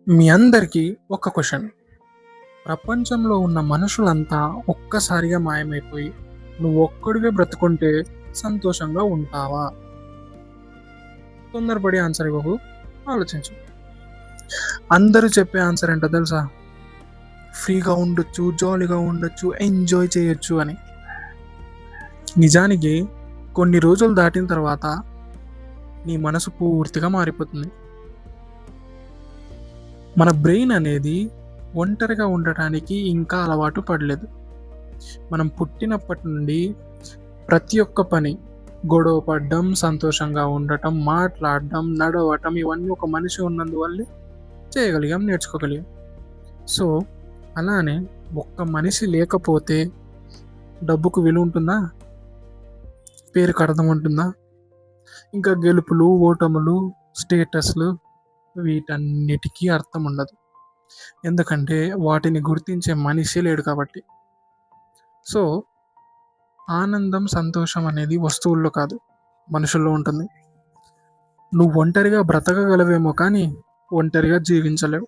మీ అందరికీ ఒక క్వశ్చన్. ప్రపంచంలో ఉన్న మనుషులంతా ఒక్కసారిగా మాయమైపోయి నువ్వొక్కడివే బ్రతుకుంటే సంతోషంగా ఉంటావా? తొందరపడి ఆన్సర్ ఇవ్వకు, ఆలోచించు. అందరూ చెప్పే ఆన్సర్ ఏంటో తెలుసా? ఫ్రీగా ఉండొచ్చు, జాలీగా ఉండొచ్చు, ఎంజాయ్ చేయొచ్చు అని. నిజానికి కొన్ని రోజులు దాటిన తర్వాత నీ మనసు పూర్తిగా మారిపోతుంది. మన బ్రెయిన్ అనేది ఒంటరిగా ఉండటానికి ఇంకా అలవాటు పడలేదు. మనం పుట్టినప్పటి నుండి ప్రతి ఒక్క పని, గొడవ పడడం, సంతోషంగా ఉండటం, మాట్లాడడం, నడవటం, ఇవన్నీ ఒక మనిషి ఉన్నందువల్లే చేయగలిగాం, నేర్చుకోగలిగాం. సో అలానే ఒక్క మనిషి లేకపోతే డబ్బుకు విలువ ఉంటుందా? పేరుకు అర్థం ఉంటుందా? ఇంకా గెలుపులు, ఓటములు, స్టేటస్లు, వీటన్నిటికీ అర్థం ఉండదు. ఎందుకంటే వాటిని గుర్తించే మనిషి లేడు కాబట్టి. సో ఆనందం, సంతోషం అనేది వస్తువుల్లో కాదు, మనుషుల్లో ఉంటుంది. నువ్వు ఒంటరిగా బ్రతకగలవేమో కానీ ఒంటరిగా జీవించలేవు.